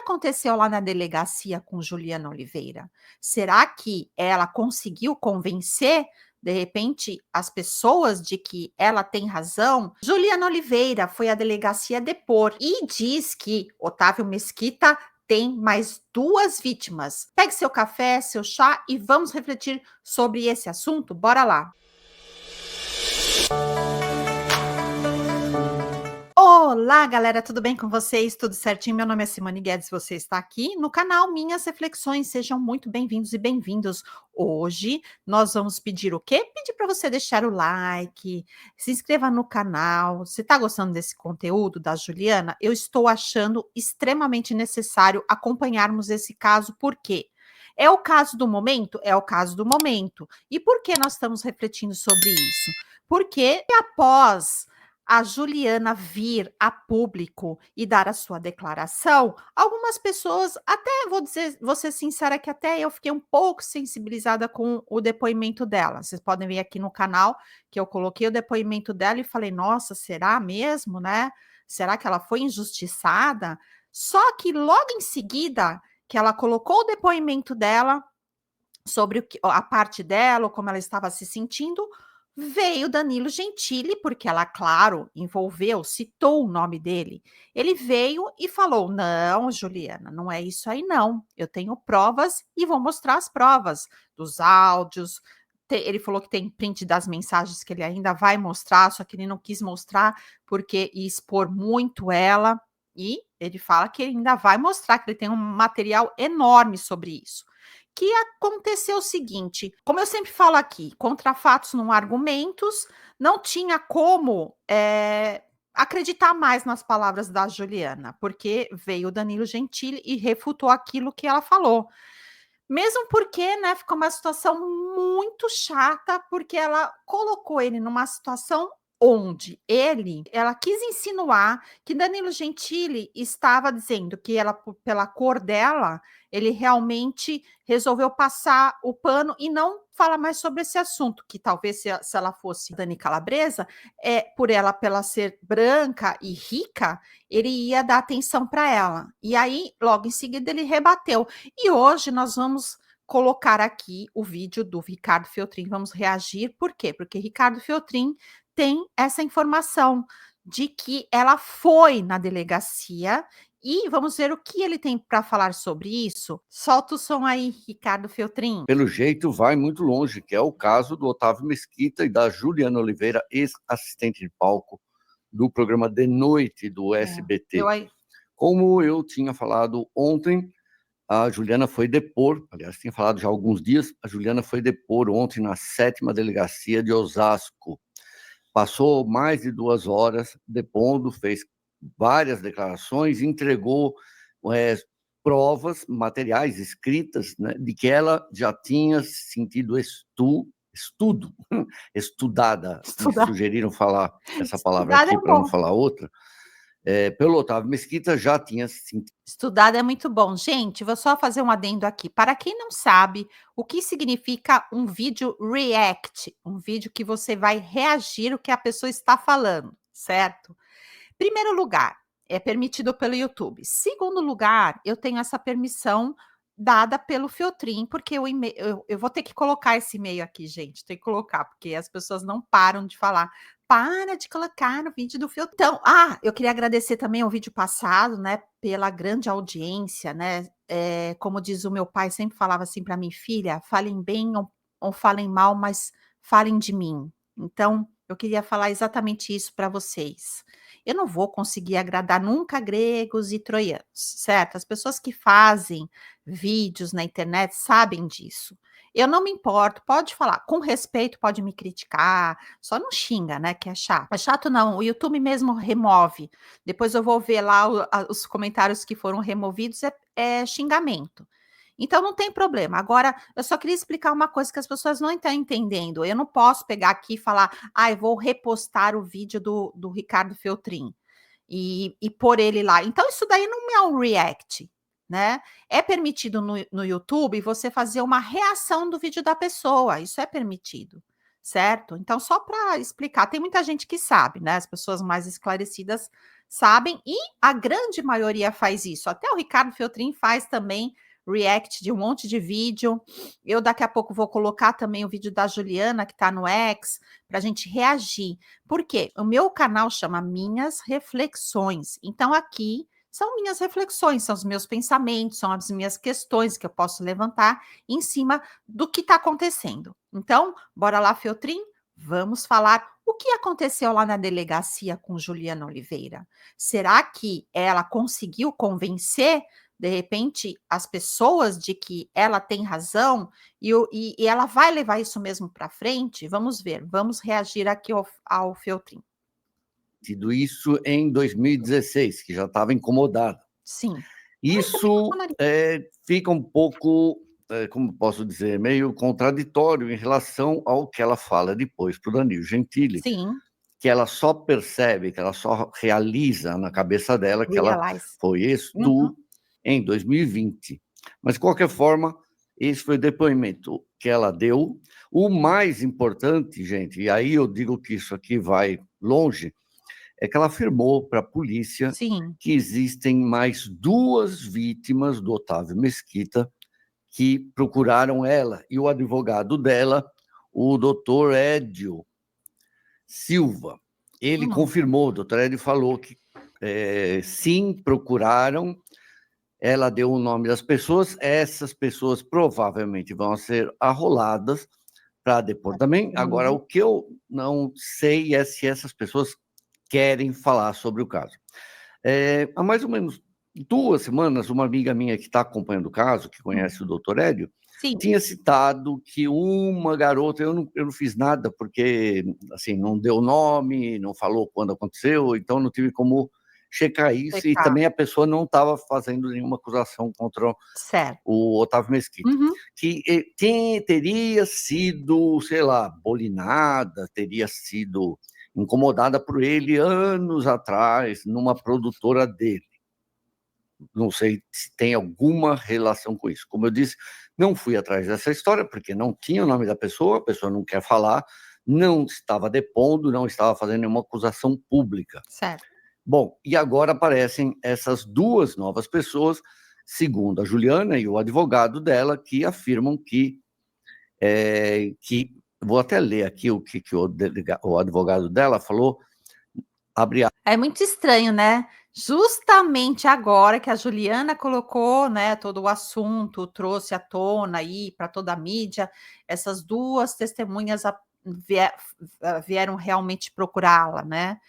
aconteceu lá na delegacia com Juliana Oliveira? Será que ela conseguiu convencer, de repente, as pessoas de que ela tem razão? Juliana Oliveira foi à delegacia depor e diz que Otávio Mesquita tem mais 2 vítimas. Pegue seu café, seu chá e vamos refletir sobre esse assunto? Bora lá! Olá, galera, tudo bem com vocês? Tudo certinho? Meu nome é Simone Guedes, você está aqui no canal Minhas Reflexões. Sejam muito bem-vindos e bem-vindos. Hoje nós vamos pedir o quê? Pedir para você deixar o like, se inscreva no canal. Você está gostando desse conteúdo da Juliana? Eu estou achando extremamente necessário acompanharmos esse caso, por quê? É o caso do momento? É o caso do momento. E por que nós estamos refletindo sobre isso? Porque após a Juliana vir a público e dar a sua declaração, algumas pessoas, até vou ser sincera que até eu fiquei um pouco sensibilizada com o depoimento dela. Vocês podem ver aqui no canal que eu coloquei o depoimento dela e falei: "Nossa, será mesmo, né? Será que ela foi injustiçada?" Só que logo em seguida que ela colocou o depoimento dela sobre a parte dela, ou como ela estava se sentindo, veio Danilo Gentili, porque ela, claro, envolveu, citou o nome dele. Ele veio e falou: "Não, Juliana, não é isso aí não. Eu tenho provas e vou mostrar as provas dos áudios". Ele falou que tem print das mensagens que ele ainda vai mostrar, só que ele não quis mostrar porque ia expor muito ela. E ele fala que ele ainda vai mostrar, que ele tem um material enorme sobre isso. Que aconteceu o seguinte, como eu sempre falo aqui, contra fatos não há argumentos, não tinha como acreditar mais nas palavras da Juliana, porque veio o Danilo Gentili e refutou aquilo que ela falou. Mesmo porque, né, ficou uma situação muito chata, porque ela colocou ele numa situação onde ela quis insinuar que Danilo Gentili estava dizendo que ela, pela cor dela, ele realmente resolveu passar o pano e não falar mais sobre esse assunto, que talvez se ela fosse Dani Calabresa, pela ser branca e rica, ele ia dar atenção para ela. E aí, logo em seguida, ele rebateu. E hoje nós vamos colocar aqui o vídeo do Ricardo Feltrin, vamos reagir, por quê? Porque Ricardo Feltrin tem essa informação de que ela foi na delegacia e vamos ver o que ele tem para falar sobre isso. Solta o som aí, Ricardo Feltrin. Pelo jeito vai muito longe, que é o caso do Otávio Mesquita e da Juliana Oliveira, ex-assistente de palco do programa De Noite do SBT. Como eu tinha falado ontem, a Juliana foi depor, aliás, tinha falado já há alguns dias, a Juliana foi depor ontem na 7ª Delegacia de Osasco. Passou mais de 2 horas depondo, fez várias declarações, entregou provas, materiais, escritas, né, de que ela já tinha sentido estudada, me sugeriram falar essa palavra aqui para não falar outra, pelo Otávio Mesquita, já tinha sentido. Estudada é muito bom. Gente, vou só fazer um adendo aqui. Para quem não sabe o que significa um vídeo react, um vídeo que você vai reagir o que a pessoa está falando, certo? Primeiro lugar, é permitido pelo YouTube. Segundo lugar, eu tenho essa permissão dada pelo Feltrin, porque eu vou ter que colocar esse e-mail aqui, gente. Tem que colocar, porque as pessoas não param de falar. Para de colocar no vídeo do Feltrin. Então, eu queria agradecer também o vídeo passado, né, pela grande audiência, né? Como diz o meu pai, sempre falava assim para mim, filha, falem bem ou falem mal, mas falem de mim. Então, eu queria falar exatamente isso para vocês. Eu não vou conseguir agradar nunca gregos e troianos, certo? As pessoas que fazem vídeos na internet sabem disso. Eu não me importo, pode falar, com respeito, pode me criticar, só não xinga, né, que é chato. É chato não, o YouTube mesmo remove. Depois eu vou ver lá os comentários que foram removidos, é xingamento. Então não tem problema. Agora, eu só queria explicar uma coisa que as pessoas não estão entendendo. Eu não posso pegar aqui e falar, eu vou repostar o vídeo do Ricardo Feltrin e pôr ele lá. Então, isso daí não é um react, né? É permitido no YouTube você fazer uma reação do vídeo da pessoa. Isso é permitido, certo? Então, só para explicar, tem muita gente que sabe, né? As pessoas mais esclarecidas sabem, e a grande maioria faz isso. Até o Ricardo Feltrin faz também react de um monte de vídeo. Eu daqui a pouco vou colocar também o vídeo da Juliana, que está no X, para a gente reagir. Por quê? O meu canal chama Minhas Reflexões. Então, aqui são minhas reflexões, são os meus pensamentos, são as minhas questões que eu posso levantar em cima do que está acontecendo. Então, bora lá, Feltrin, vamos falar o que aconteceu lá na delegacia com Juliana Oliveira. Será que ela conseguiu convencer, de repente, as pessoas de que ela tem razão e ela vai levar isso mesmo para frente? Vamos ver, vamos reagir aqui ao Feltrin. Tido isso em 2016, que já estava incomodada. Sim. Isso fica um pouco, como posso dizer, meio contraditório em relação ao que ela fala depois para o Danilo Gentili. Sim. Que ela só percebe, que ela só realiza na cabeça dela que ela foi em 2020. Mas, de qualquer forma, esse foi o depoimento que ela deu. O mais importante, gente, e aí eu digo que isso aqui vai longe, é que ela afirmou para a polícia que existem mais 2 vítimas do Otávio Mesquita que procuraram ela, e o advogado dela, o doutor Edio Silva, ele confirmou, o doutor Edio falou que sim, procuraram, ela deu o nome das pessoas, essas pessoas provavelmente vão ser arroladas para depor também. Agora, o que eu não sei é se essas pessoas querem falar sobre o caso. Há mais ou menos 2 semanas, uma amiga minha que está acompanhando o caso, que conhece o doutor Edio, tinha citado que uma garota, eu não fiz nada, porque assim, não deu nome, não falou quando aconteceu, então não tive como checar isso, e também a pessoa não estava fazendo nenhuma acusação contra o Otávio Mesquita. Que teria sido, sei lá, bolinada, teria sido incomodada por ele anos atrás, numa produtora dele. Não sei se tem alguma relação com isso. Como eu disse, não fui atrás dessa história, porque não tinha o nome da pessoa, a pessoa não quer falar, não estava depondo, não estava fazendo nenhuma acusação pública. Certo. Bom, e agora aparecem essas 2 novas pessoas, segundo a Juliana e o advogado dela, que afirmam que vou até ler aqui o que o advogado dela falou, abre aspas. É muito estranho, né? Justamente agora que a Juliana colocou, né, todo o assunto, trouxe à tona aí para toda a mídia, essas 2 testemunhas vieram realmente procurá-la, né?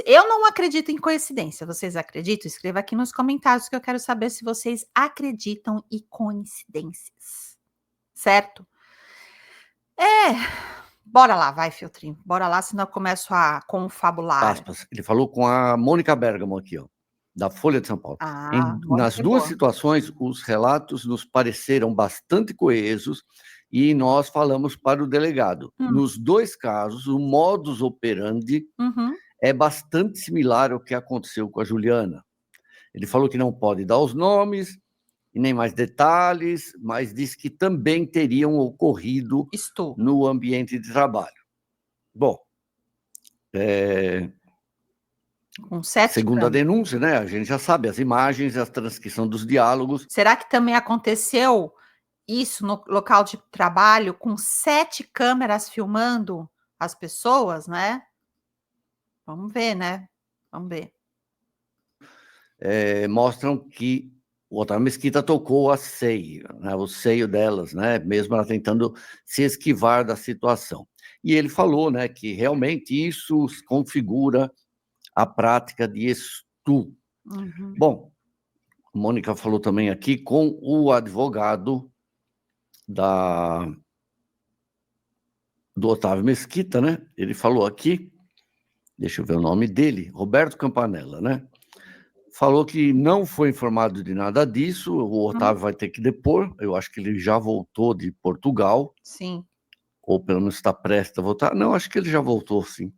Eu não acredito em coincidência. Vocês acreditam? Escreva aqui nos comentários que eu quero saber se vocês acreditam em coincidências, certo? Bora lá, vai, Feltrin, bora lá, senão eu começo a confabular. Aspas. Ele falou com a Mônica Bergamo aqui, ó, da Folha de São Paulo. Nas 2 situações, os relatos nos pareceram bastante coesos e nós falamos para o delegado. Nos 2 casos, o modus operandi é bastante similar ao que aconteceu com a Juliana. Ele falou que não pode dar os nomes e nem mais detalhes, mas disse que também teriam ocorrido no ambiente de trabalho. Bom, segundo a denúncia, né, a gente já sabe, as imagens, a transcrição dos diálogos. Será que também aconteceu isso no local de trabalho, com 7 câmeras filmando as pessoas, né? Vamos ver, né? Vamos ver. Mostram que o Otávio Mesquita tocou a seio, né, o seio delas, né, mesmo ela tentando se esquivar da situação. E ele falou, né, que realmente isso configura a prática de estupro. Bom, a Mônica falou também aqui com o advogado do Otávio Mesquita, né? Ele falou aqui, deixa eu ver o nome dele, Roberto Campanella, né? Falou que não foi informado de nada disso, o Otávio vai ter que depor, eu acho que ele já voltou de Portugal. Sim. Ou pelo menos está prestes a voltar. Não, acho que ele já voltou, sim.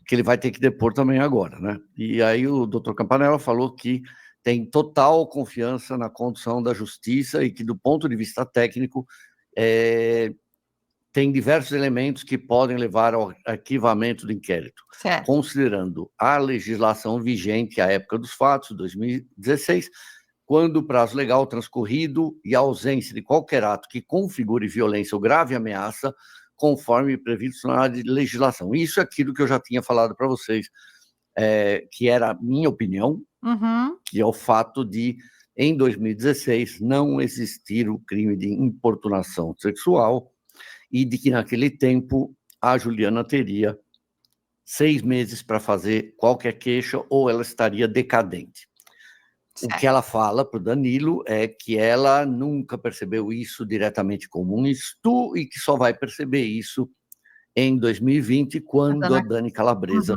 Que ele vai ter que depor também agora, né? E aí o doutor Campanella falou que tem total confiança na condução da justiça e que, do ponto de vista técnico, tem diversos elementos que podem levar ao arquivamento do inquérito, certo, considerando a legislação vigente à época dos fatos, 2016, quando o prazo legal transcorrido e a ausência de qualquer ato que configure violência ou grave ameaça, conforme previsto na legislação. Isso é aquilo que eu já tinha falado para vocês, que era a minha opinião, que é o fato de, em 2016, não existir o crime de importunação sexual e de que, naquele tempo, a Juliana teria 6 meses para fazer qualquer queixa ou ela estaria decadente. Certo. O que ela fala para o Danilo é que ela nunca percebeu isso diretamente como um estu e que só vai perceber isso em 2020, quando a Dani Calabresa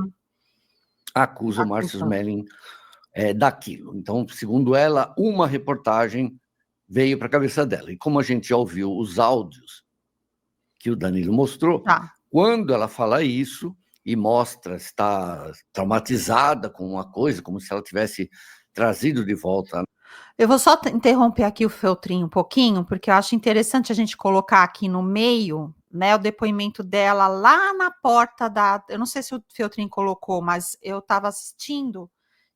acusa o Márcio Smelling daquilo. Então, segundo ela, uma reportagem veio para a cabeça dela. E como a gente já ouviu os áudios que o Danilo mostrou, quando ela fala isso e mostra estar traumatizada com uma coisa, como se ela tivesse trazido de volta. Eu vou só interromper aqui o Feltrin um pouquinho, porque eu acho interessante a gente colocar aqui no meio, né, o depoimento dela lá na porta da... Eu não sei se o Feltrin colocou, mas eu estava assistindo,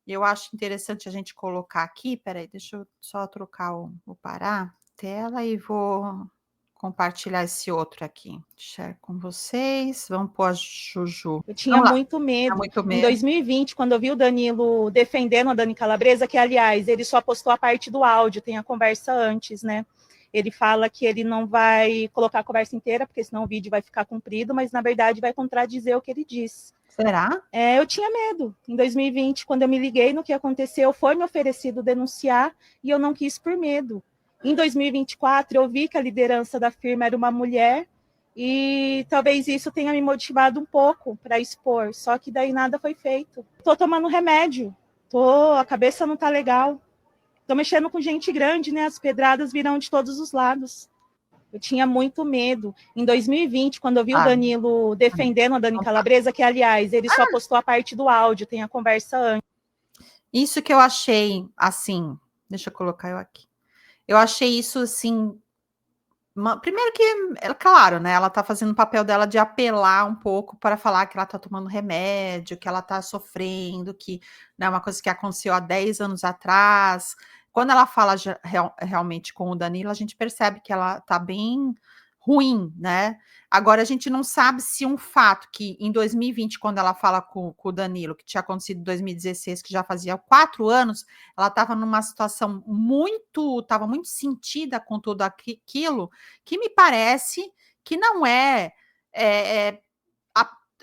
e eu acho interessante a gente colocar aqui. Peraí, deixa eu só trocar o parar tela e vou compartilhar esse outro aqui. Share com vocês. Vamos pôr a Juju. Eu tinha muito medo. Em 2020, quando eu vi o Danilo defendendo a Dani Calabresa, que, aliás, ele só postou a parte do áudio, tem a conversa antes, né? Ele fala que ele não vai colocar a conversa inteira, porque senão o vídeo vai ficar comprido, mas, na verdade, vai contradizer o que ele disse. Será? Eu tinha medo. Em 2020, quando eu me liguei no que aconteceu, foi me oferecido denunciar e eu não quis por medo. Em 2024, eu vi que a liderança da firma era uma mulher e talvez isso tenha me motivado um pouco para expor, só que daí nada foi feito. Estou tomando remédio, a cabeça não está legal. Estou mexendo com gente grande, né? As pedradas virão de todos os lados. Eu tinha muito medo. Em 2020, quando eu vi o Danilo defendendo a Dani Calabresa, que, aliás, ele só postou a parte do áudio, tem a conversa antes. Isso que eu achei, assim, deixa eu colocar eu aqui. Eu achei isso, assim, primeiro que, claro, né, ela tá fazendo o papel dela de apelar um pouco para falar que ela tá tomando remédio, que ela tá sofrendo, que não é uma coisa que aconteceu há 10 anos atrás. Quando ela fala realmente com o Danilo, a gente percebe que ela tá bem ruim, né? Agora, a gente não sabe se um fato que em 2020, quando ela fala com o Danilo, que tinha acontecido em 2016, que já fazia 4 anos, ela estava numa situação estava muito sentida com tudo aquilo, que me parece que não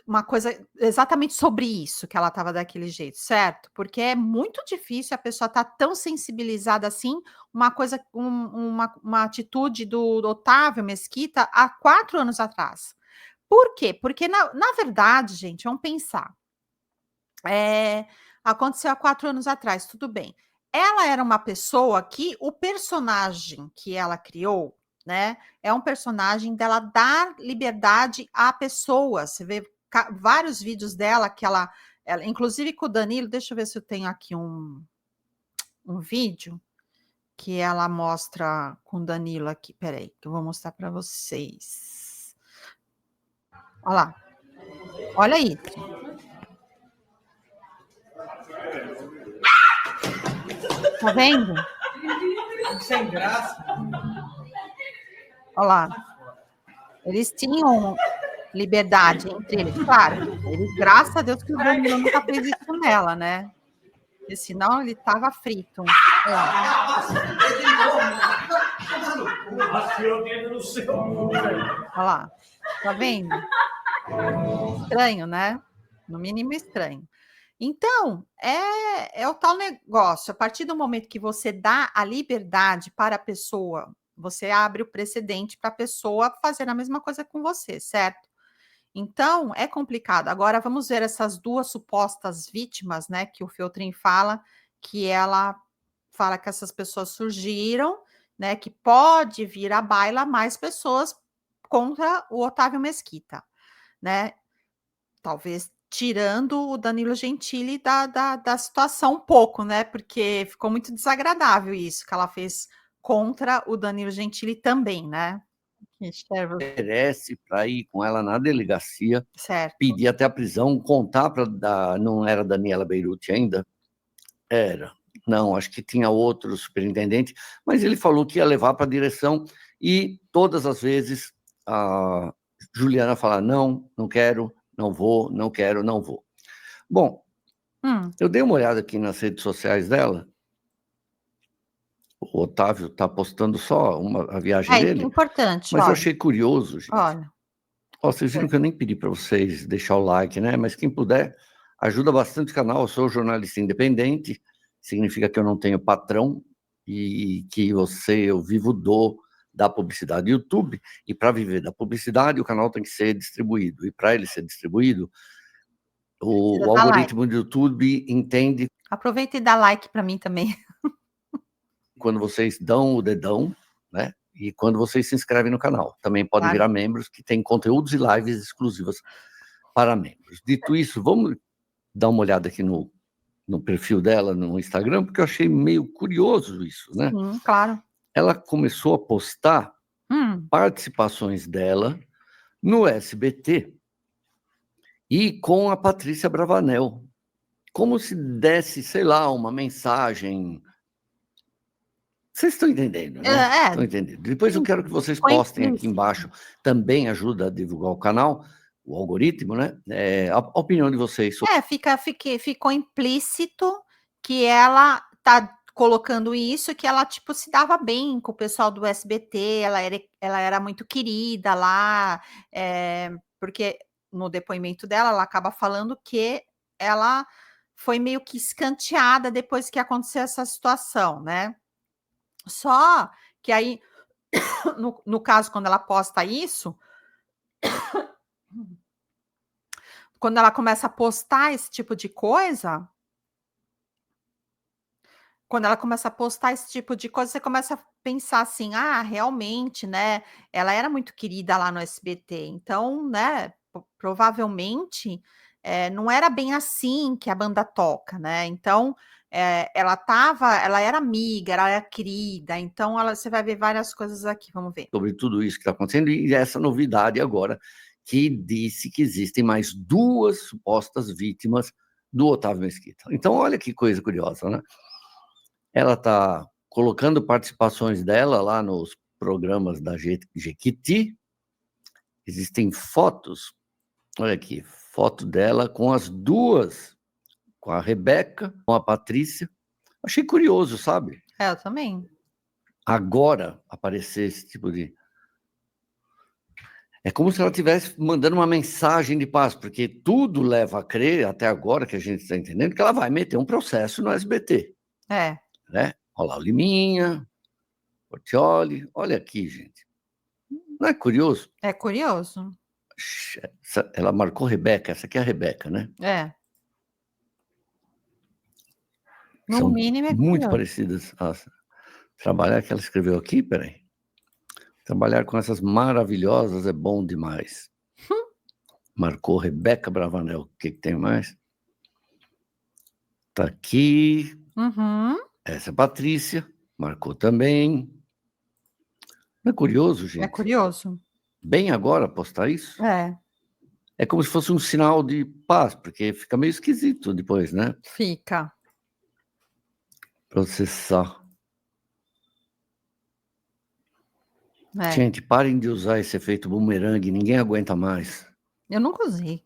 uma coisa exatamente sobre isso, que ela estava daquele jeito, certo? Porque é muito difícil a pessoa estar tão sensibilizada assim, uma atitude do Otávio Mesquita há 4 anos atrás. Por quê? Porque, na verdade, gente, vamos pensar. Aconteceu há 4 anos atrás, tudo bem. Ela era uma pessoa que o personagem que ela criou, né, é um personagem dela dar liberdade à pessoa. Você vê vários vídeos dela que ela, inclusive com o Danilo, deixa eu ver se eu tenho aqui um vídeo que ela mostra com o Danilo aqui. Peraí, que eu vou mostrar para vocês. Olha lá. Olha isso. Tá vendo? Sem graça. Olha lá. Eles tinham liberdade entre eles, claro. Eles, graças a Deus que o Danilo nunca fez isso nela, né? Porque senão ele tava frito. Olha lá. Tá vendo? Estranho, né? No mínimo estranho. Então, é o tal negócio. A partir do momento que você dá a liberdade para a pessoa, você abre o precedente para a pessoa fazer a mesma coisa com você, certo? Então, é complicado. Agora, vamos ver essas 2 supostas vítimas, né, que o Feltrin fala, que ela fala que essas pessoas surgiram, né, que pode vir à baila mais pessoas contra o Otávio Mesquita, né? Talvez tirando o Danilo Gentili da situação um pouco, né? Porque ficou muito desagradável isso que ela fez contra o Danilo Gentili também, né? Merece para ir com ela na delegacia, certo. pedir até a prisão, contar para não era Daniela Beirute ainda? Era. Não, acho que tinha outro superintendente, mas ele falou que ia levar para a direção e todas as vezes a Juliana fala: não, não quero, não vou, não quero, não vou. Bom, eu dei uma olhada aqui nas redes sociais dela. O Otávio está postando só a viagem dele. É importante, mas eu achei curioso, gente. Olha. Vocês viram que eu nem pedi para vocês deixar o like, né? Mas quem puder, ajuda bastante o canal. Eu sou jornalista independente, significa que eu não tenho patrão e que eu vivo da publicidade do YouTube. E para viver da publicidade, o canal tem que ser distribuído. E para ele ser distribuído, o algoritmo do YouTube entende. Aproveita e dá like para mim também. Quando vocês dão o dedão, né? E quando vocês se inscrevem no canal. Também podem virar membros, que tem conteúdos e lives exclusivas para membros. Dito isso, vamos dar uma olhada aqui no perfil dela no Instagram, porque eu achei meio curioso isso, né? Sim, claro. Ela começou a postar participações dela no SBT e com a Patrícia Bravanel, como se desse, sei lá, uma mensagem. Vocês estão entendendo, né? Estão entendendo. Depois eu quero que vocês postem aqui embaixo, também ajuda a divulgar o canal, o algoritmo, né? A opinião de vocês sobre... Ficou implícito que ela tá colocando isso, que ela, tipo, se dava bem com o pessoal do SBT, ela era muito querida lá, porque no depoimento dela, ela acaba falando que ela foi meio que escanteada depois que aconteceu essa situação, né? Só que aí, no caso, quando ela posta isso, quando ela começa a postar esse tipo de coisa, você começa a pensar assim: ah, realmente, né? Ela era muito querida lá no SBT, então, né? Provavelmente não era bem assim que a banda toca, né? Então, ela era amiga, ela era querida, então você vai ver várias coisas aqui, vamos ver. Sobre tudo isso que está acontecendo e essa novidade agora, que disse que existem mais 2 supostas vítimas do Otávio Mesquita. Então, olha que coisa curiosa, né? Ela está colocando participações dela lá nos programas da Jequiti. Existem fotos, olha aqui, foto dela com as 2, com a Rebeca, com a Patrícia. Achei curioso, sabe? Eu também. Agora aparecer esse tipo de... É como se ela estivesse mandando uma mensagem de paz, porque tudo leva a crer, até agora que a gente está entendendo, que ela vai meter um processo no SBT. Né? Olha lá o Liminha, Portioli, olha aqui, gente. Não é curioso? É curioso. Ela marcou Rebeca, essa aqui é a Rebeca, né? No São mínimo muito parecidas. Trabalhar que ela escreveu aqui, peraí. Trabalhar com essas maravilhosas é bom demais. Marcou Rebeca Bravanel. O que tem mais? Tá aqui. Essa é a Patrícia. Marcou também. Não é curioso, gente? É curioso. Bem agora postar isso? É como se fosse um sinal de paz, porque fica meio esquisito depois, né? Fica. Processar. Gente, parem de usar esse efeito bumerangue, ninguém aguenta mais. Eu nunca usei.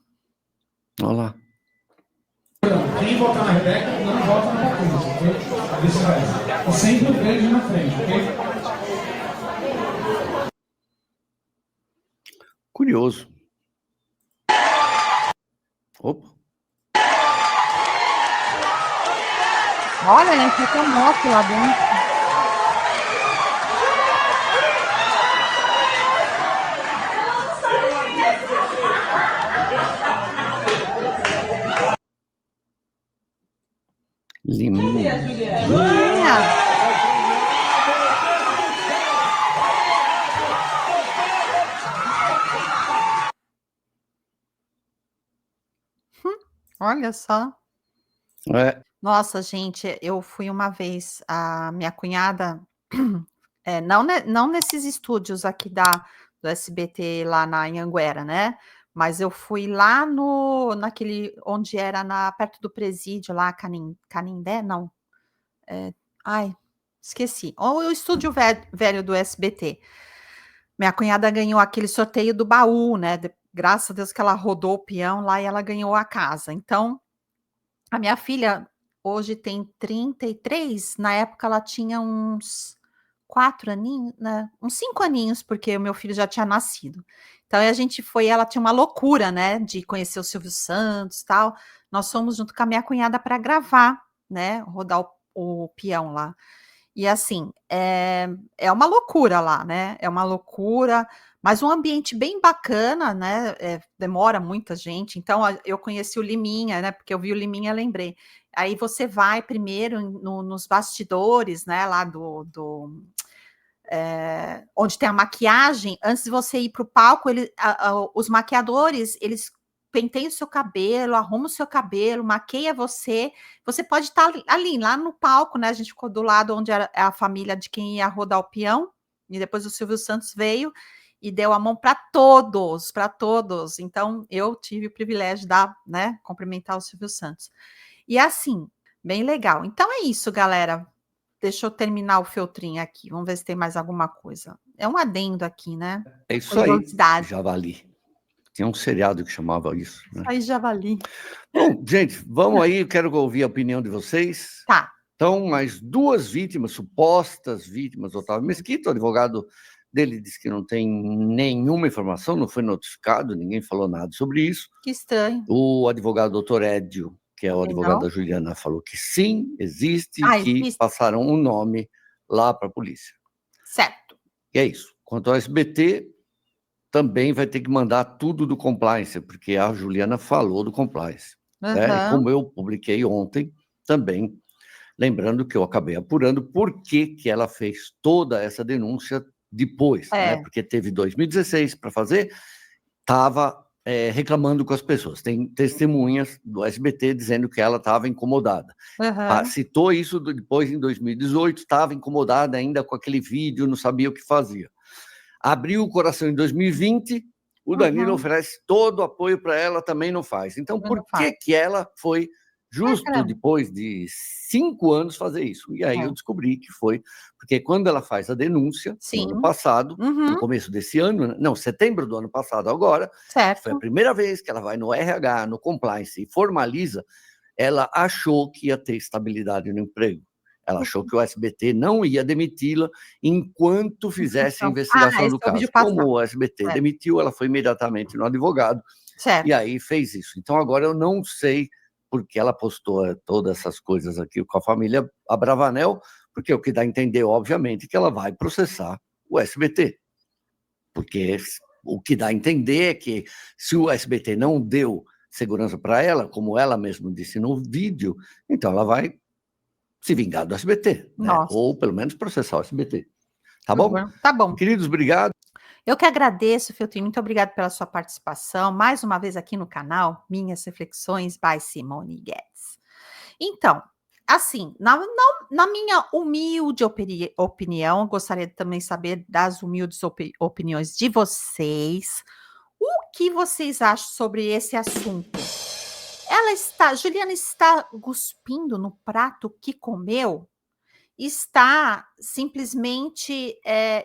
Olha lá. Quem votar na Rebeca, não vota na Patrícia, ok? Isso aí. Sempre o verde na frente, ok? Curioso. Opa. Olha, né? Fica moto lá dentro. Liminha. Olha só. Nossa, gente, eu fui uma vez, a minha cunhada, não nesses estúdios aqui do SBT lá na Anhanguera, né? Mas eu fui lá naquele, onde era perto do presídio lá, Canindé, não. Ai, esqueci. O estúdio velho do SBT. Minha cunhada ganhou aquele sorteio do baú, né? Graças a Deus que ela rodou o peão lá e ela ganhou a casa. Então, a minha filha hoje tem 33, na época ela tinha uns 4 aninhos, né? Uns 5 aninhos, porque o meu filho já tinha nascido. Então a gente foi, ela tinha uma loucura, né, de conhecer o Silvio Santos, tal. Nós fomos junto com a minha cunhada para gravar, né, rodar o peão lá. E assim, é uma loucura lá, né? É uma loucura, mas um ambiente bem bacana, né? Demora muita gente. Então, eu conheci o Liminha, né? Porque eu vi o Liminha, lembrei. Aí você vai primeiro nos bastidores, né? Lá onde tem a maquiagem. Antes de você ir para o palco, os maquiadores, eles penteiam o seu cabelo, arrumam o seu cabelo, maqueia você. Você pode estar ali, lá no palco, né? A gente ficou do lado onde era a família de quem ia rodar o peão, e depois o Silvio Santos veio e deu a mão para todos, para todos. Então, eu tive o privilégio de né, cumprimentar o Silvio Santos. E assim, bem legal. Então é isso, galera. Deixa eu terminar o feltrinho aqui. Vamos ver se tem mais alguma coisa. É um adendo aqui, né? É isso aí, Javali. Tinha um seriado que chamava isso. Né? Aí, Javali. Bom, gente, vamos aí. Quero ouvir a opinião de vocês. Tá. Então, mais 2 vítimas, supostas vítimas do Otávio Mesquita. O advogado dele disse que não tem nenhuma informação, não foi notificado, ninguém falou nada sobre isso. Que estranho. O advogado doutor Edio, que é o advogado da Juliana, falou que sim, existe, que passaram um nome lá para a polícia. Certo. E é isso. Quanto ao SBT, também vai ter que mandar tudo do compliance, porque a Juliana falou do compliance. Né? E como eu publiquei ontem, também, lembrando que eu acabei apurando por que ela fez toda essa denúncia depois, né? Porque teve 2016 para fazer, estava reclamando com as pessoas. Tem testemunhas do SBT dizendo que ela estava incomodada. Citou isso depois em 2018, estava incomodada ainda com aquele vídeo, não sabia o que fazia. Abriu o coração em 2020, o Danilo oferece todo o apoio para ela, também não faz. Então, por que ela foi justo depois de 5 anos fazer isso? E aí eu descobri que foi porque quando ela faz a denúncia, no ano passado, no começo desse ano, não, setembro do ano passado agora, foi a primeira vez que ela vai no RH, no compliance e formaliza, ela achou que ia ter estabilidade no emprego. Ela achou que o SBT não ia demiti-la enquanto fizesse a investigação do caso. Como o SBT demitiu, ela foi imediatamente no advogado e aí fez isso. Então, agora eu não sei por que ela postou todas essas coisas aqui com a família Abravanel, porque o que dá a entender, obviamente, que ela vai processar o SBT. Porque o que dá a entender é que se o SBT não deu segurança para ela, como ela mesma disse no vídeo, então ela vai se vingar do SBT, né? Ou pelo menos processar o SBT. Tá bom? Tá bom. Queridos, obrigado. Eu que agradeço, Feltrinho, muito obrigado pela sua participação, mais uma vez aqui no canal, Minhas Reflexões by Simone Guedes. Então, assim, na minha humilde opinião, gostaria de também saber das humildes opiniões de vocês, o que vocês acham sobre esse assunto? Juliana está cuspindo no prato que comeu? Está simplesmente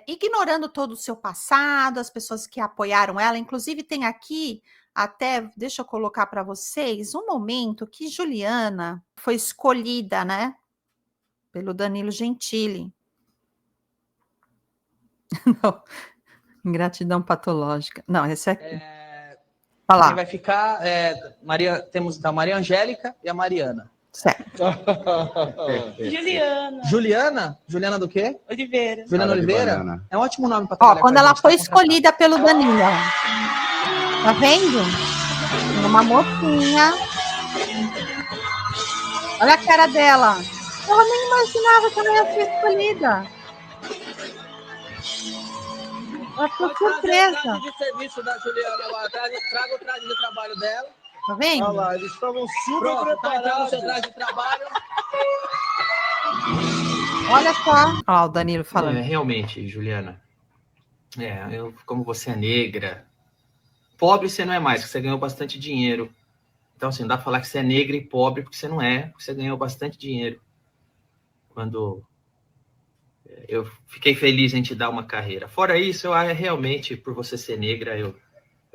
ignorando todo o seu passado, as pessoas que apoiaram ela. Inclusive, tem aqui, até, deixa eu colocar para vocês, um momento que Juliana foi escolhida, né, pelo Danilo Gentili. Não, ingratidão patológica. Não, esse aqui. Quem vai ficar temos a Maria Angélica e a Mariana. Certo. Juliana. Juliana do quê? Oliveira. Juliana Oliveira? É um ótimo nome para trabalhar. Quando ela foi escolhida pelo Danilo. Tá vendo? Uma mocinha. Olha a cara dela. Eu nem imaginava que ela ia ser escolhida. Ela ficou surpresa. O de serviço da Juliana lá, traga o traje de trabalho dela. Tá vendo? Olha lá, eles estavam super preparados. Seu traje de trabalho. Olha só. Ó, o Danilo falando. Realmente, Juliana, Como você é negra, pobre você não é mais, porque você ganhou bastante dinheiro. Então, assim, não dá pra falar que você é negra e pobre, porque você não é, porque você ganhou bastante dinheiro. Quando eu fiquei feliz em te dar uma carreira. Fora isso, realmente, por você ser negra, eu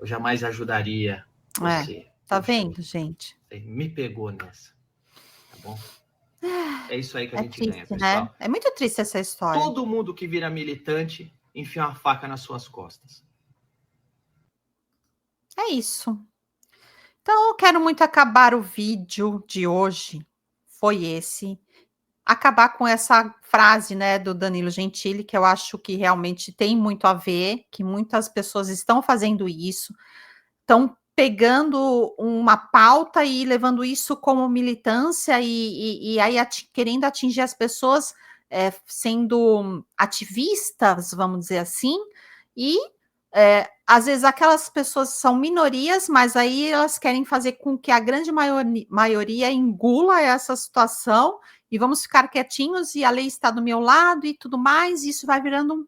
jamais ajudaria você. Tá vendo, gente? Me pegou nessa, tá bom? É isso aí que a gente triste, ganha, pessoal. Né? É muito triste essa história. Todo mundo que vira militante enfia uma faca nas suas costas. É isso. Então, eu quero muito acabar o vídeo de hoje. Foi esse. Acabar com essa frase, né, do Danilo Gentili, que eu acho que realmente tem muito a ver, que muitas pessoas estão fazendo isso, estão pegando uma pauta e levando isso como militância e aí querendo atingir as pessoas sendo ativistas, vamos dizer assim, e às vezes aquelas pessoas são minorias, mas aí elas querem fazer com que a grande maioria engula essa situação e vamos ficar quietinhos e a lei está do meu lado e tudo mais, e isso vai virando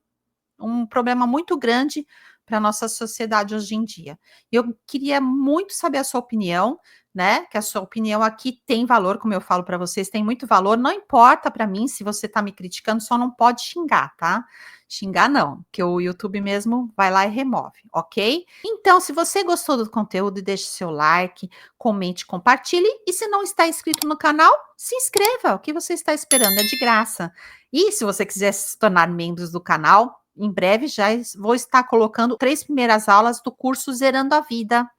um problema muito grande para a nossa sociedade hoje em dia. Eu queria muito saber a sua opinião, né? Que a sua opinião aqui tem valor, como eu falo para vocês, tem muito valor. Não importa para mim se você está me criticando, só não pode xingar, tá? Xingar não, que o YouTube mesmo vai lá e remove, ok? Então, se você gostou do conteúdo, deixe seu like, comente, compartilhe. E se não está inscrito no canal, se inscreva. O que você está esperando? É de graça. E se você quiser se tornar membro do canal, em breve já vou estar colocando 3 primeiras aulas do curso Zerando a Vida.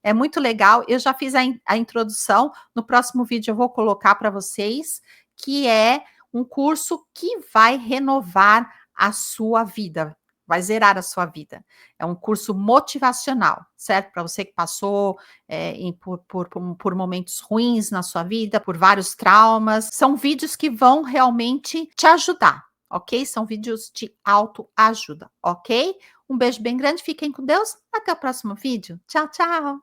É muito legal, eu já fiz a introdução, no próximo vídeo eu vou colocar para vocês, que é um curso que vai renovar a sua vida, vai zerar a sua vida. É um curso motivacional, certo? Para você que passou por momentos ruins na sua vida, por vários traumas. São vídeos que vão realmente te ajudar, ok? São vídeos de autoajuda, ok? Um beijo bem grande, fiquem com Deus, até o próximo vídeo. Tchau, tchau!